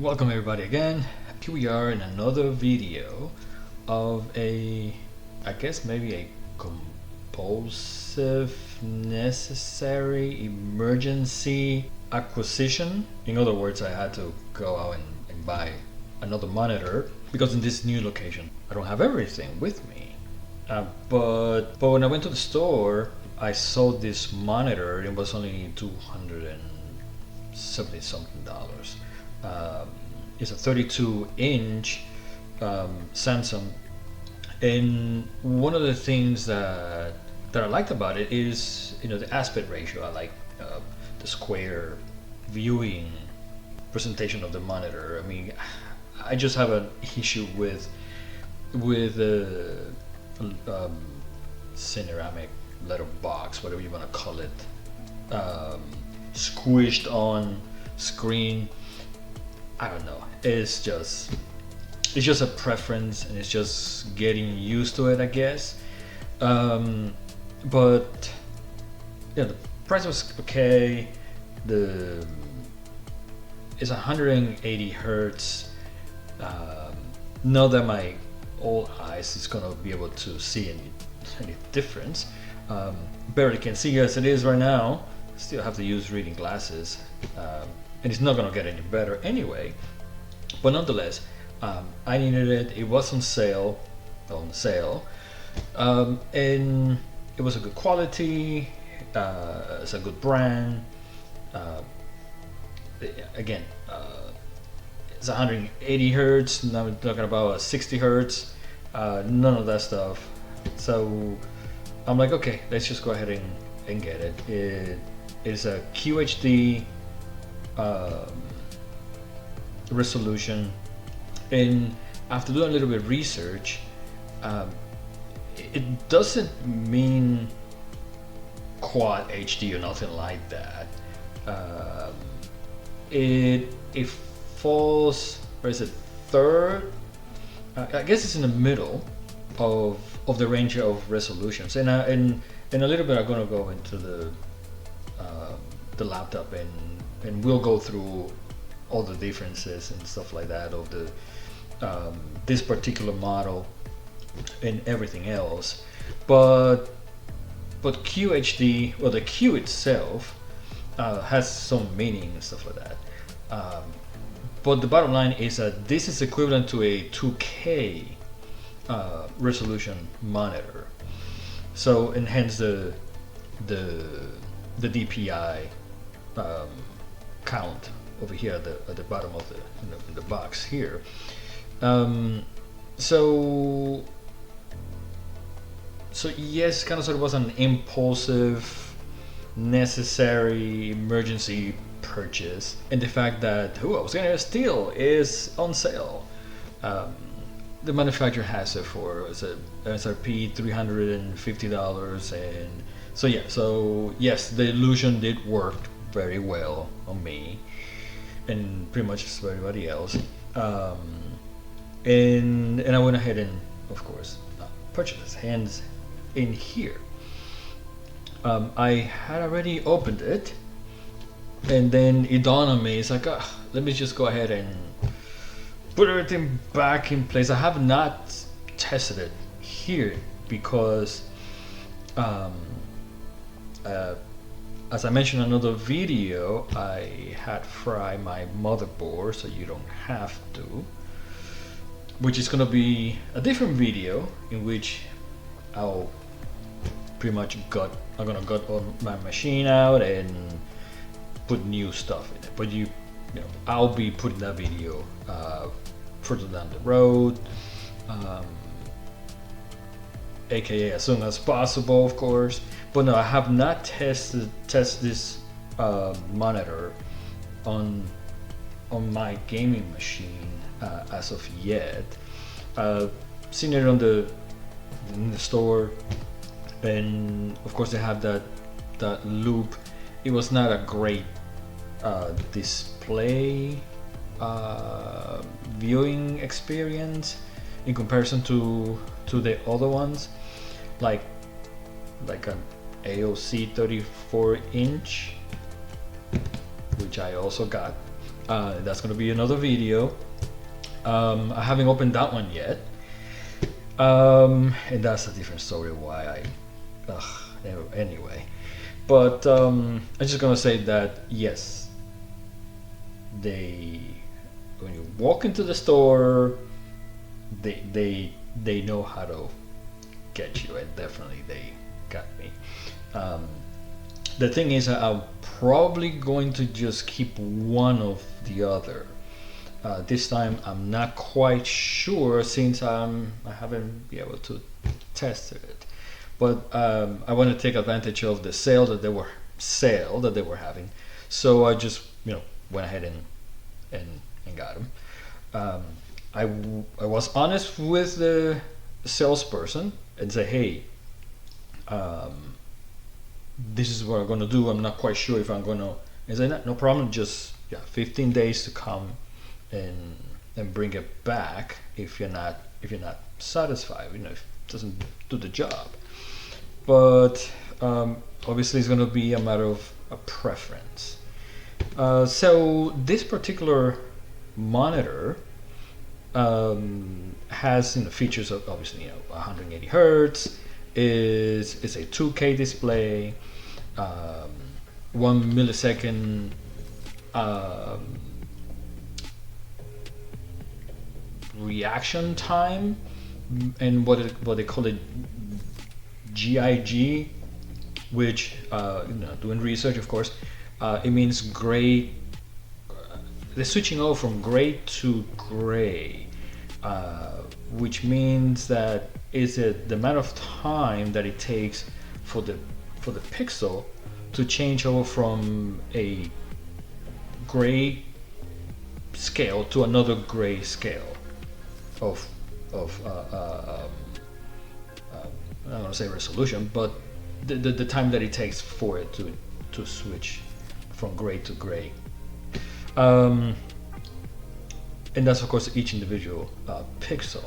Welcome everybody again. Here we are in another video of I guess maybe a compulsive, necessary, emergency acquisition. In other words, I had to go out and buy another monitor because in this new location I don't have everything with me. But when I went to the store, I saw this monitor. It was only $270 something. It's a 32-inch Samsung, and one of the things that I liked about it is the aspect ratio. I like the square viewing presentation of the monitor. I mean, I just have an issue with ceramic letterbox, whatever you want to call it, squished on screen. I don't know. It's just a preference, and it's just getting used to it, I guess. But yeah, the price was okay. It's 180 hertz. Not that my old eyes is gonna be able to see any difference. Barely can see as it is right now. Still have to use reading glasses, and it's not gonna get any better anyway. But nonetheless, I needed it. It was on sale, and it was a good quality. It's a good brand. Again, it's 180 hertz. Now we're talking about 60 hertz. None of that stuff. So I'm like, okay, let's just go ahead and get it. It is a QHD resolution, and after doing a little bit of research, it doesn't mean quad HD or nothing like that. It falls, where is it, third? I guess it's in the middle of the range of resolutions, and in a little bit I'm gonna go into the laptop and we'll go through all the differences and stuff like that of the this particular model and everything else. But QHD, or the Q itself, has some meaning and stuff like that. But the bottom line is that this is equivalent to a 2K resolution monitor. So, and hence the DPI count over here at the bottom of the box here. So yes, kind of sort of was an impulsive, necessary, emergency purchase, and the fact that I was gonna steal is on sale. The manufacturer has it for MSRP $350, and so yes, the illusion did work very well on me and pretty much for everybody else. And I went ahead and, of course, purchased hands in here. I had already opened it, and then it dawned on me, it's like, let me just go ahead and put everything back in place. I have not tested it here because as I mentioned in another video, I had fried my motherboard, so you don't have to, which is gonna be a different video in which I'll pretty much I'm gonna gut my machine out and put new stuff in it. But I'll be putting that video further down the road, aka as soon as possible, of course. But no, I have not tested this monitor on my gaming machine as of yet. Seen it in the store, and of course they have that loop. It was not a great display viewing experience in comparison to the other ones, like an AOC 34-inch, which I also got. That's going to be another video. I haven't opened that one yet, and that's a different story why anyway. But I'm just gonna say that yes, when you walk into the store, they know how to get you, and definitely they got me. The thing is, I'm probably going to just keep one of the other. This time I'm not quite sure since I haven't been able to test it. But I want to take advantage of the sale that they were having, so I just went ahead and got them. I was honest with the salesperson and say, hey, this is what I'm gonna do. I'm not quite sure if I'm gonna. And say, no problem. Just 15 days to come and bring it back if you're not satisfied. If it doesn't do the job. But obviously it's going to be a matter of a preference. So this particular monitor has features of obviously 180 hertz. It's a 2K display, 1 millisecond reaction time, and what they call it GIG, which doing research, of course, it means gray. They're switching over from gray to gray, which means that is the amount of time that it takes for the pixel to change over from a gray scale to another gray scale of I don't want to say resolution, but the time that it takes for it to switch from gray to gray. And that's of course each individual pixel.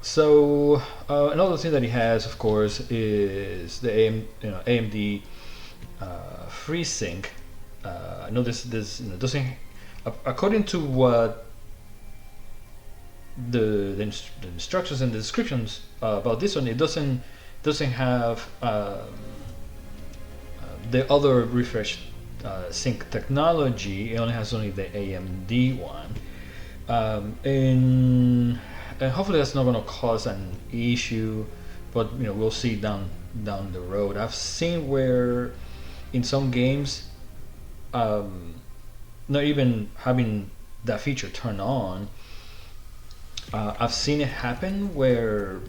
So another thing that it has, of course, is the AMD FreeSync. I know this doesn't, according to what the instructions and the descriptions about this one, it doesn't have the other refresh sync technology. It only has the AMD one, and hopefully that's not going to cause an issue. But we'll see down the road. I've seen where in some games, not even having that feature turned on, I've seen it happen where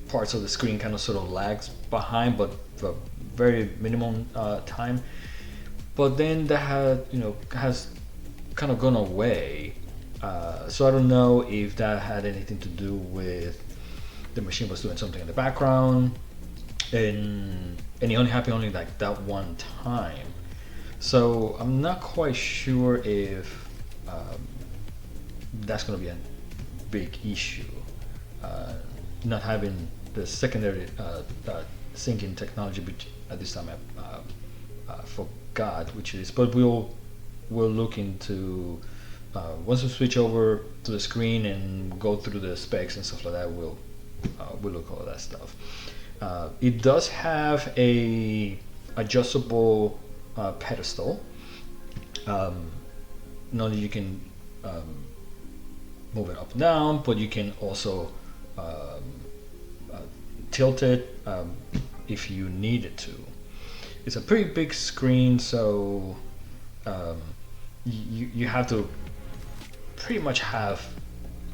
parts of the screen kind of sort of lags behind, but for very minimum time. But then that has kind of gone away. So I don't know if that had anything to do with the machine was doing something in the background, and it only happened like that one time. So I'm not quite sure if that's going to be a big issue, not having the secondary syncing technology, which at this time I forgot which it is. But we'll look into once we switch over to the screen and go through the specs and stuff like that. We'll look at all that stuff. It does have a adjustable pedestal. Not only you can move it up and down, but you can also tilt it if you need it to. It's a pretty big screen, so you have to pretty much have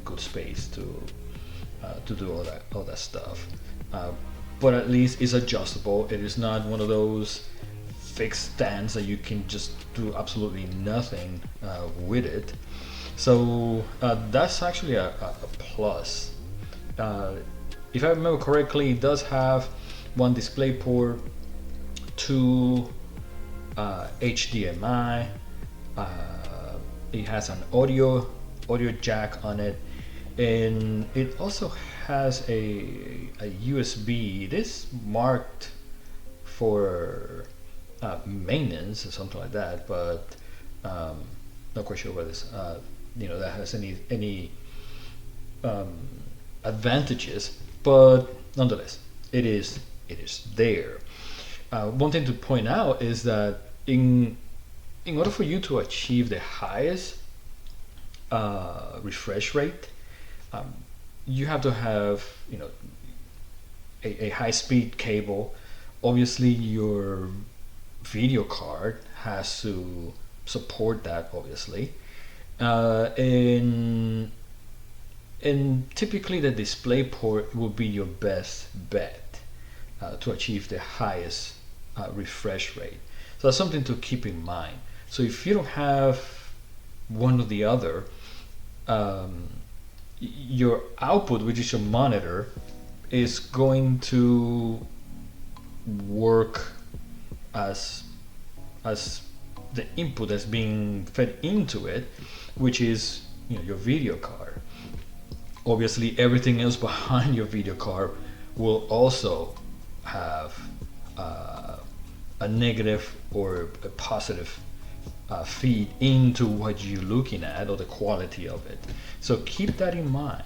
good space to do all that stuff. But at least it's adjustable. It is not one of those fixed stands that you can just do absolutely nothing with it. So that's actually a plus. If I remember correctly, it does have one display port, 2 HDMI. It has an audio jack on it, and it also has a USB. It is marked for maintenance or something like that, but not quite sure whether this that has any advantages, but nonetheless, it is there. One thing to point out is that in order for you to achieve the highest refresh rate, you have to have a high-speed cable. Obviously, your video card has to support that, obviously, and typically the display port will be your best bet to achieve the highest refresh rate. So that's something to keep in mind. So if you don't have one or the other, your output, which is your monitor, is going to work as the input that's being fed into it, which is your video card. Obviously, everything else behind your video card will also have a negative or a positive feed into what you're looking at, or the quality of it. So keep that in mind.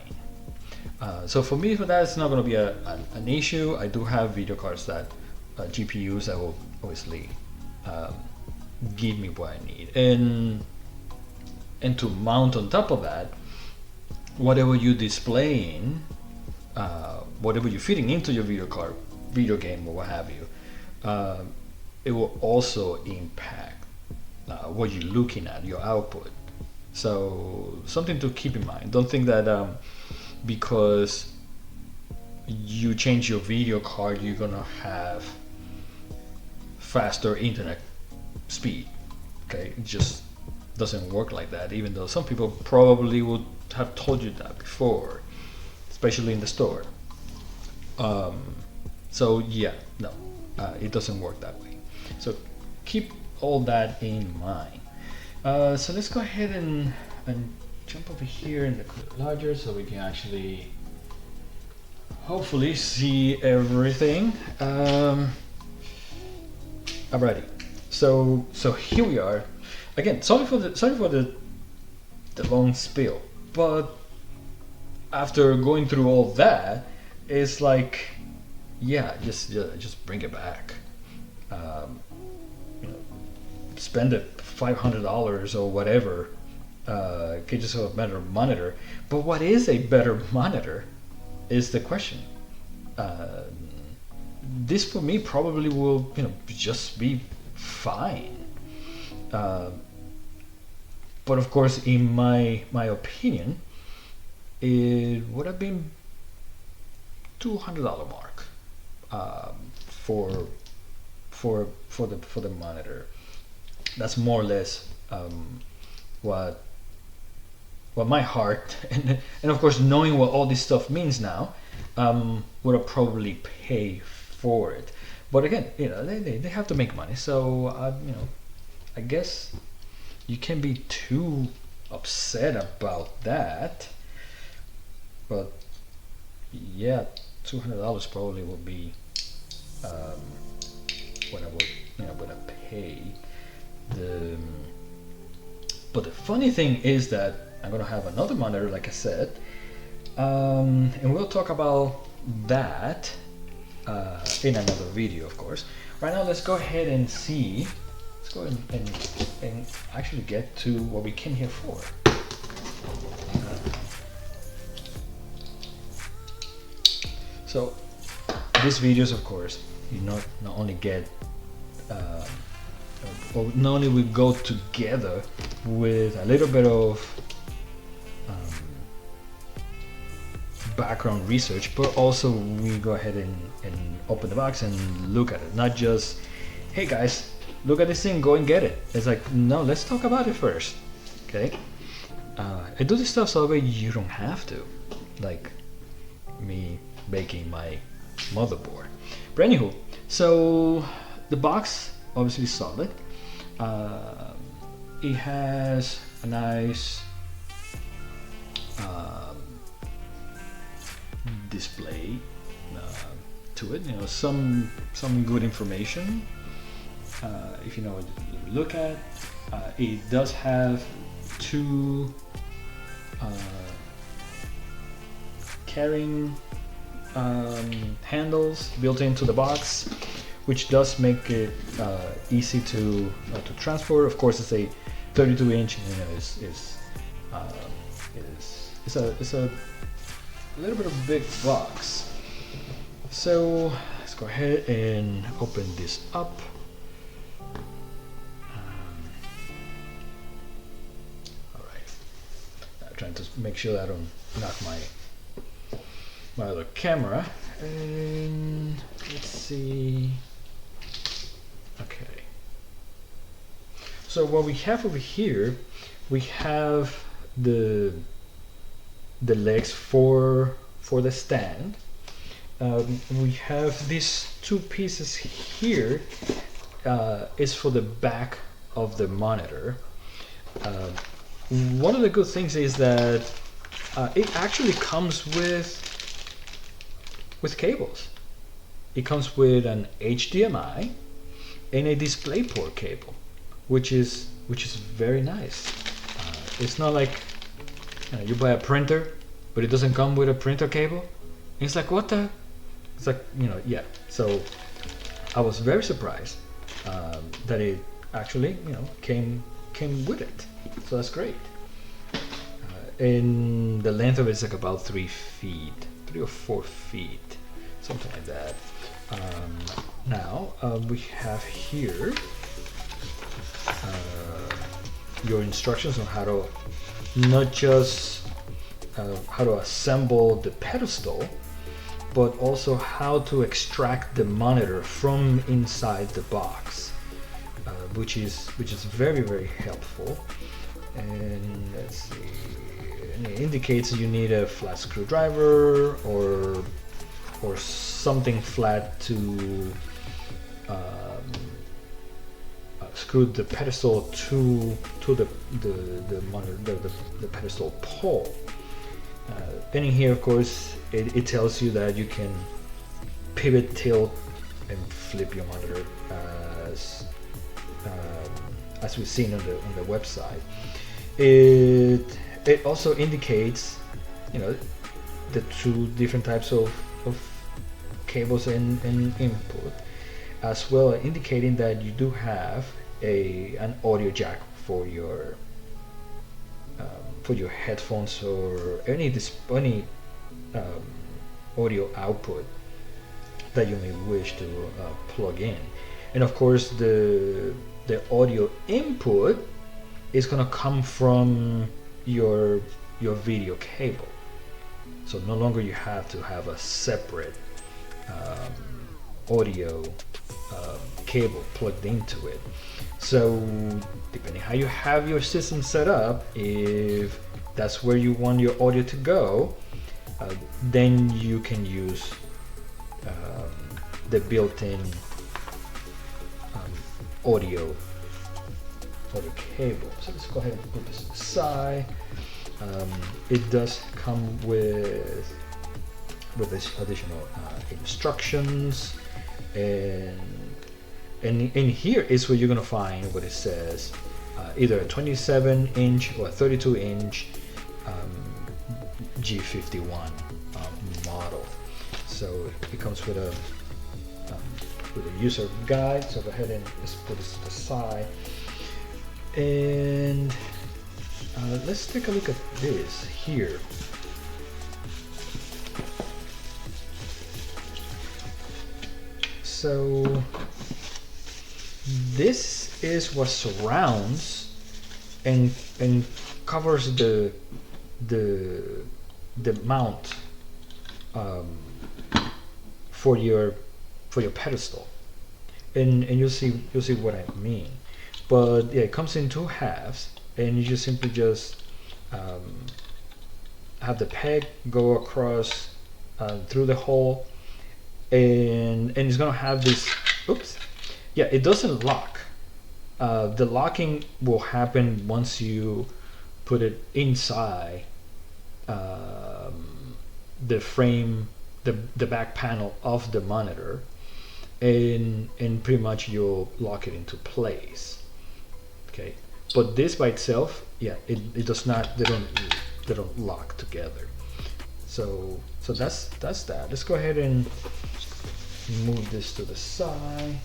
So for me, that's not going to be an issue. I do have video cards that GPUs that will obviously give me what I need, and to mount on top of that, whatever you're displaying, whatever you're feeding into your video card, video game, or what have you, it will also impact what you're looking at, your output. So something to keep in mind. Don't think that because you change your video card, you're gonna have faster internet speed. Okay, it just doesn't work like that, even though some people probably would have told you that before, especially in the store. So yeah, no, it doesn't work that way. So keep all that in mind. So let's go ahead and jump over here in the clip larger so we can actually hopefully see everything. Alrighty, so here we are. Again, sorry for the long spiel, but after going through all that, it's like, yeah, just bring it back. Spend it $500 or whatever, get yourself a better monitor. But what is a better monitor is the question. This for me probably will just be fine. But of course, in my opinion, it would have been $200 mark for the monitor. That's more or less what my heart and of course knowing what all this stuff means now, would have probably paid for it. But again, they have to make money, so I guess you can't be too upset about that. But yeah, $200 probably would be what I would have paid. But the funny thing is that I'm gonna have another monitor, like I said, and we'll talk about that in another video, of course. Right now, let's go ahead and see. Let's go and actually get to what we came here for. So these videos, of course, you not only get or not only we go together with a little bit of background research, but also we go ahead and open the box and look at it. Not just, hey guys, look at this thing, go and get it. It's like, no, let's talk about it first. Okay, I do this stuff so that way you don't have to, like me making my motherboard. But anywho, so the box obviously solid. It has a nice display to it. Some good information if you know what you look at. It does have two carrying handles built into the box, which does make it easy to transport. Of course, it's a 32-inch. You know, it's a little bit of a big box. So let's go ahead and open this up. All right. I'm trying to make sure that I don't knock my other camera. And let's see. Okay. So what we have over here, we have the legs for the stand. We have these two pieces here. Is for the back of the monitor. One of the good things is that it actually comes with cables. It comes with an HDMI and a DisplayPort cable, which is very nice. It's not like you buy a printer, but it doesn't come with a printer cable. It's like, what the? It's like, yeah. So I was very surprised that it actually, came with it. So that's great. And the length of it is like about 3 feet, 3 or 4 feet, something like that. Now we have here your instructions on how to not just how to assemble the pedestal, but also how to extract the monitor from inside the box, which is very, very helpful. And let's see, and it indicates you need a flat screwdriver or something flat to screw the pedestal to the monitor, the pedestal pole. And in here, of course, it tells you that you can pivot, tilt, and flip your monitor as we've seen on the website. It also indicates, the two different types of cables and input, as well as indicating that you do have an audio jack for your headphones or any audio output that you may wish to plug in. And of course, the audio input is going to come from your video cable. So no longer you have to have a separate audio cable plugged into it. So depending how you have your system set up, if that's where you want your audio to go, then you can use the built-in audio cable. So let's go ahead and put this aside. It does come with this additional instructions, and in here is where you're gonna find what it says, either a 27-inch or a 32-inch G51 model. So it comes with a user guide. So go ahead and just put this to the side, and let's take a look at this here. So this is what surrounds and covers the mount for your pedestal, and you'll see what I mean. But yeah, it comes in 2 halves, and you just simply have the peg go across through the hole, and it's gonna have this. Oops. Yeah, it doesn't lock. The locking will happen once you put it inside the frame, the back panel of the monitor, and pretty much you'll lock it into place. Okay, but this by itself, yeah, it does not, they don't lock together. So that's that. Let's go ahead and move this to the side.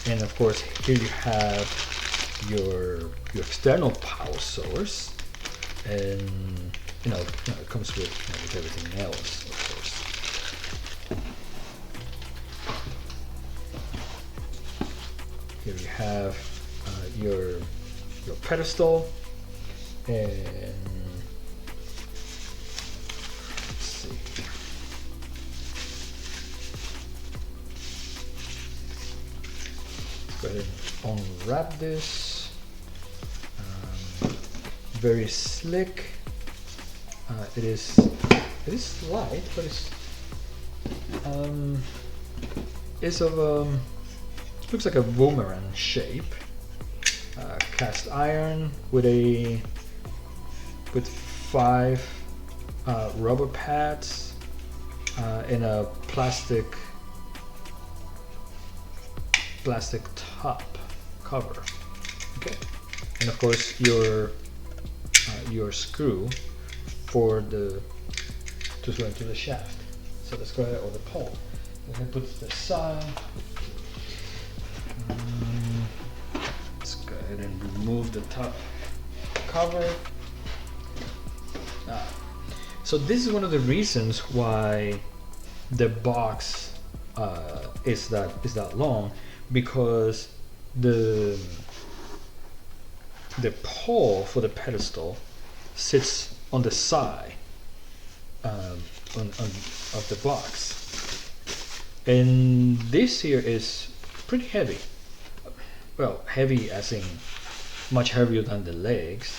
And of course, here you have your external power source, and it comes with, with everything else, of course. Here you have your pedestal, and let's see. Go ahead and unwrap this. Very slick. It is light, but it's of looks like a boomerang shape. Cast iron with 5 rubber pads and a plastic top cover. Okay, and of course your screw for to go into the shaft. So let's go ahead, or the pole. Go ahead, put this aside. Let's go ahead and remove the top cover. So this is one of the reasons why the box is that long, because the pole for the pedestal sits on the side of the box, and this here is pretty heavy. Well, heavy as in much heavier than the legs,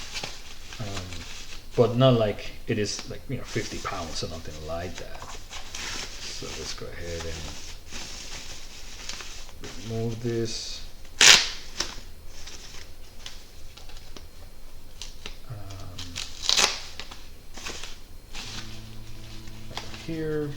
but not like it is like 50 pounds or nothing like that. So let's go ahead and remove this. Here.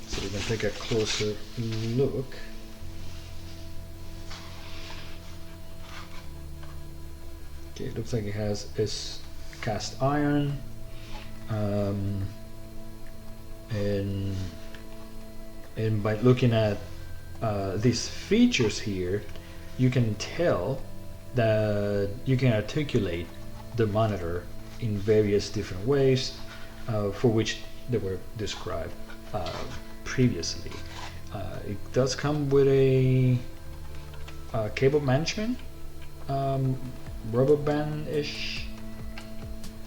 So we can take a closer look. Okay, it looks like it has this cast iron. And by looking at these features here, you can tell that you can articulate the monitor in various different ways, for which they were described previously. It does come with a cable management, rubber band-ish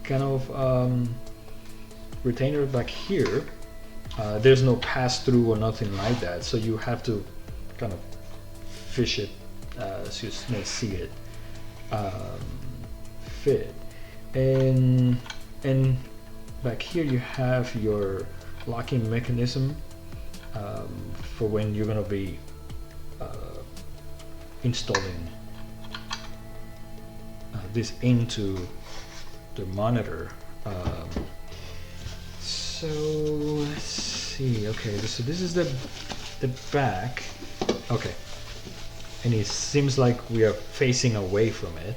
kind of retainer back here. There's no pass-through or nothing like that, so you have to kind of fish it so you may see it fit. And back here you have your locking mechanism for when you're going to be installing this into the monitor. So let's see. Okay, so this is the back. Okay, and it seems like we are facing away from it.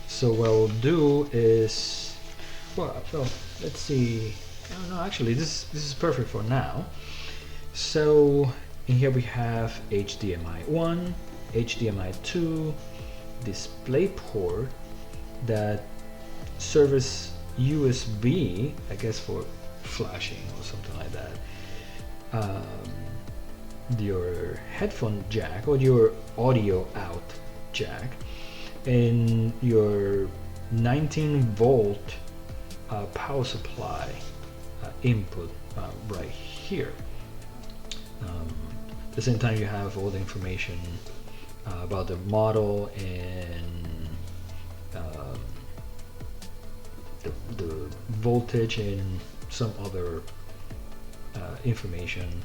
So what we'll do is, well, let's see. Oh, no, actually, this is perfect for now. So in here we have HDMI 1, HDMI 2, display port that serves USB, I guess, for flashing or something like that. Your headphone jack or your audio out jack, and your 19-volt power supply input right here. At the same time, you have all the information about the model and the voltage and some other information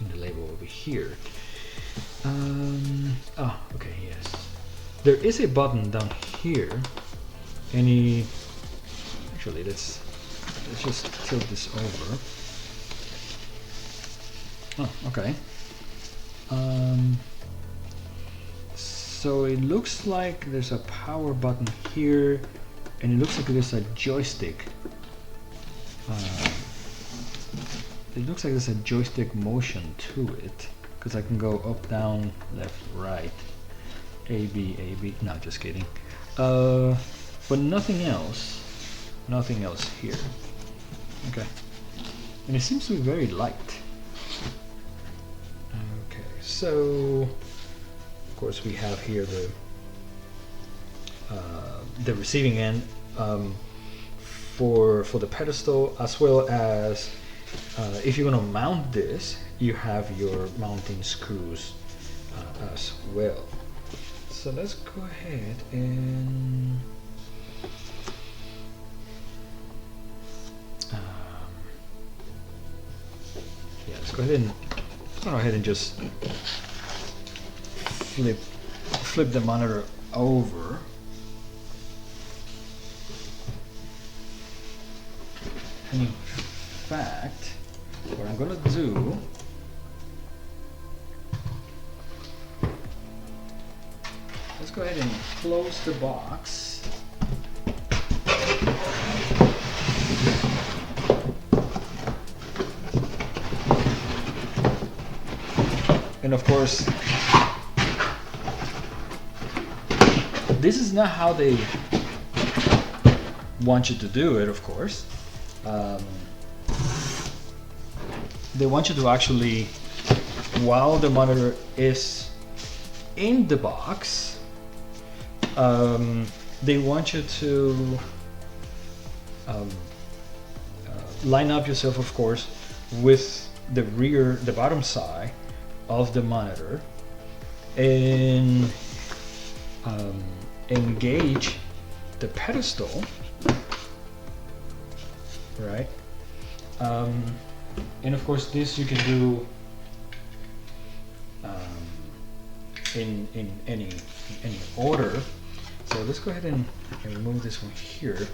in the label over here. Oh, okay, yes. There is a button down here. Actually, let's just tilt this over. Oh, okay. So it looks like there's a power button here, and it looks like there's a joystick. It looks like there's a joystick motion to it, because I can go up, down, left, right, A, B, no, just kidding. But nothing else here. Okay, and it seems to be very light. Okay, so of course we have here the receiving end for the pedestal, as well as if you're going to mount this, you have your mounting screws as well. So let's go ahead and yeah, let's go ahead and just flip the monitor over. And in fact, what I'm gonna do, let's go ahead and close the box. And of course, this is not how they want you to do it, of course. They want you to actually, while the monitor is in the box, they want you to line up yourself, of course, with the bottom side of the monitor, and engage the pedestal, right? And of course, this you can do in any order. So let's go ahead and remove this one here.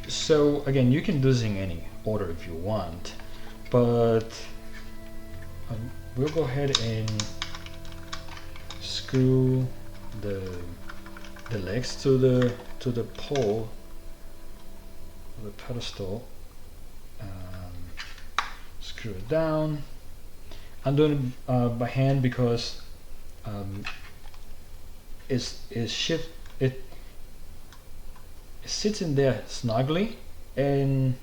So again, you can do this in any order if you want, but we'll go ahead and screw the legs to the pole, the pedestal. Screw it down. I'm doing it by hand because it sits in there snugly, and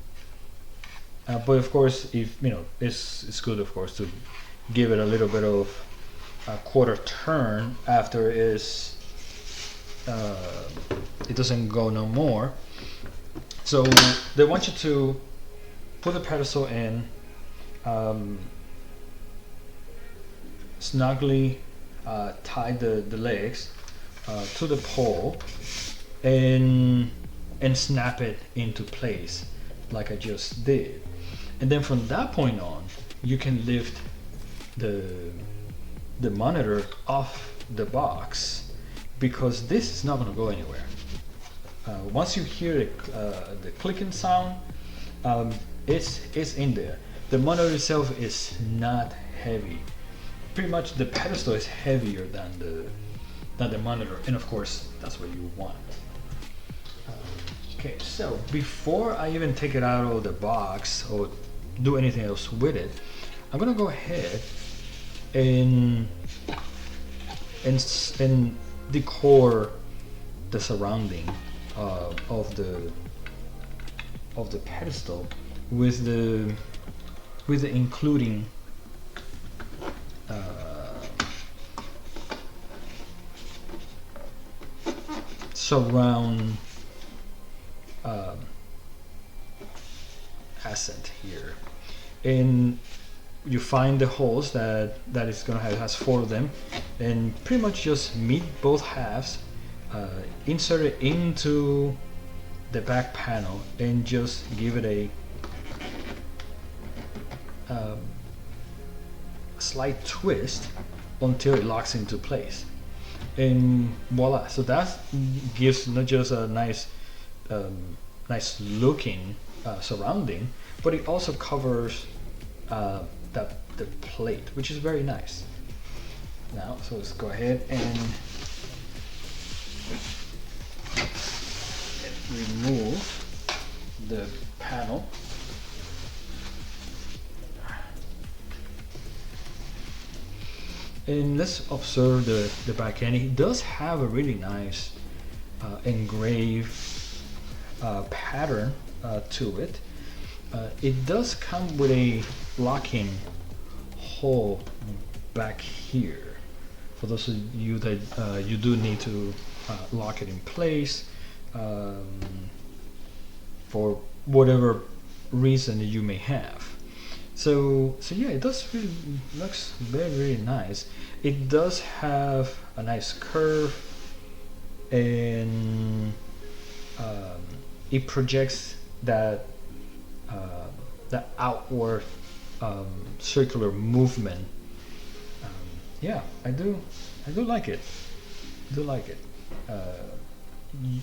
but of course, if you know, it's good, of course, to give it a little bit of a quarter turn after it doesn't go no more. So they want you to put the pedestal in, snugly tie the legs to the pole, and snap it into place like I just did. And then from that point on, you can lift the monitor off the box, because this is not going to go anywhere. Once you hear the clicking sound, it's in there. The monitor itself is not heavy. Pretty much the pedestal is heavier than the monitor, and of course that's what you want. Okay, so before I even take it out of the box or do anything else with it, I'm gonna go ahead and decor the surrounding of the pedestal with the including surround accent here, and you find the holes that it's gonna has 4 of them, and pretty much just meet both halves, insert it into the back panel, and just give it a um, a slight twist until it locks into place, and voila. So that gives not just a nice looking surrounding, but it also covers the plate, which is very nice. Now, so let's go ahead and remove the panel. And let's observe the back end. It does have a really nice engraved pattern to it. It does come with a locking hole back here. For those of you that you do need to lock it in place for whatever reason that you may have. So yeah, it does really looks very nice. It does have a nice curve, and it projects that outward circular movement. Yeah, I do like it.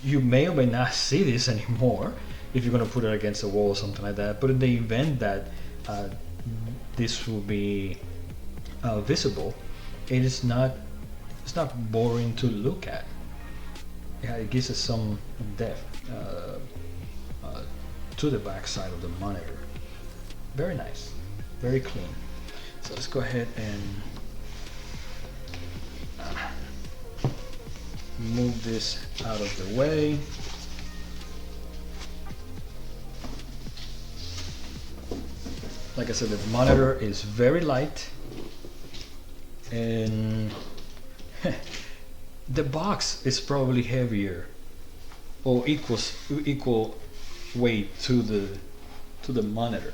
You may or may not see this anymore if you're gonna put it against a wall or something like that. But in the event that this will be visible, it's not boring to look at. Yeah, it gives us some depth to the back side of the monitor. Very nice, very clean. So let's go ahead and move this out of the way. Like I said, the monitor is very light, and the box is probably heavier or equal weight to the monitor.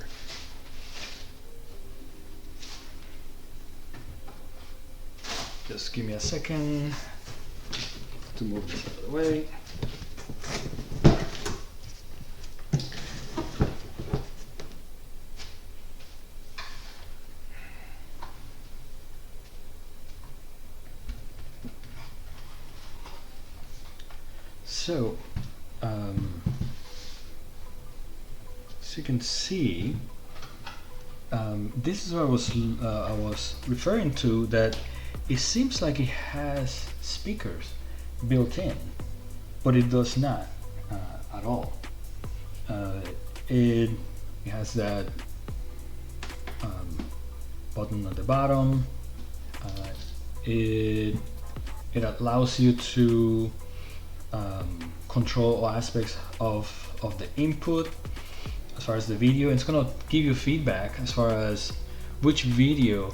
Just give me a second to move this out of the way. So, as you can see, this is what I was referring to, that it seems like it has speakers built in, but it does not at all. It has that button at the bottom. It allows you to control all aspects of the input as far as the video. It's gonna give you feedback as far as which video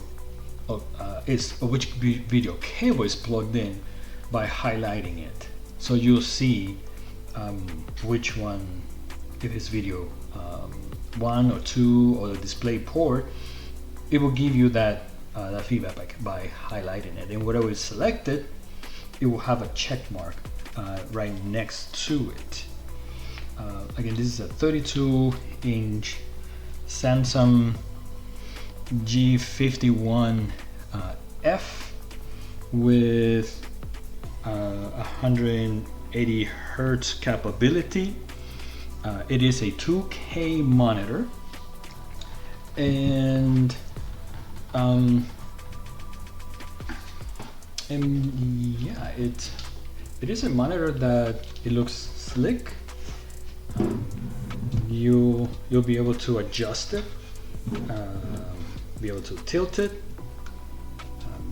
which video cable is plugged in by highlighting it. So you'll see which one, if it's video 1 or 2 or the display port, it will give you that feedback by highlighting it, and whatever is selected, it will have a check mark right next to it. Again, this is a 32-inch Samsung G51F with 180 hertz capability. It is a 2K monitor, and yeah, it is a monitor that it looks slick. You'll be able to adjust it, be able to tilt it,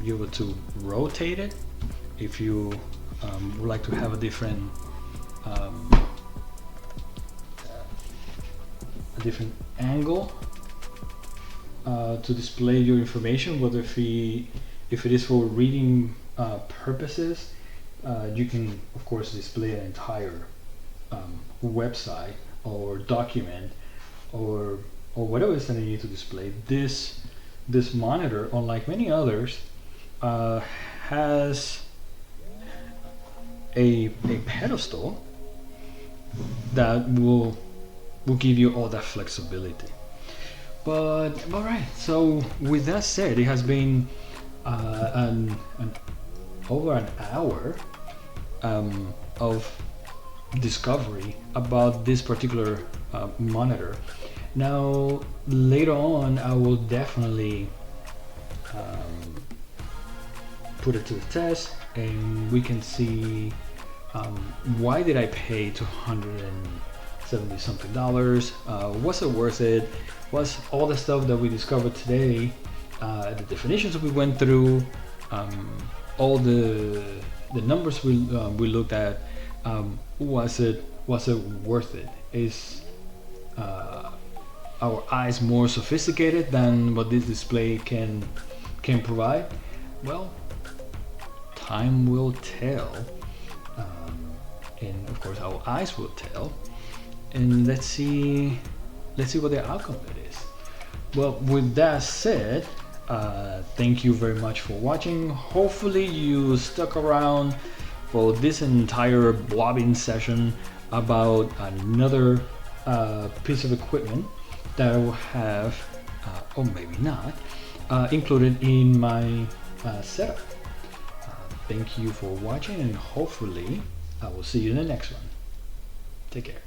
be able to rotate it if you would like to have a different angle to display your information. Whether if it is for reading purposes, you can of course display an entire website or document or whatever it is that you need to display. This monitor, unlike many others, has a pedestal that will give you all that flexibility. But all right, so with that said, it has been over an hour of discovery about this particular monitor. Now later on I will definitely put it to the test and we can see why did I pay $270 something dollars. Was it worth it? Was all the stuff that we discovered today, the definitions that we went through, all the numbers we looked at, was it worth it? Is our eyes more sophisticated than what this display can provide? Well, time will tell, and of course our eyes will tell. And let's see what the outcome of it is. Well, with that said, thank you very much for watching. Hopefully you stuck around for this entire blobbing session about another piece of equipment that I will have, or maybe not, included in my setup. Thank you for watching, and hopefully I will see you in the next one. Take care.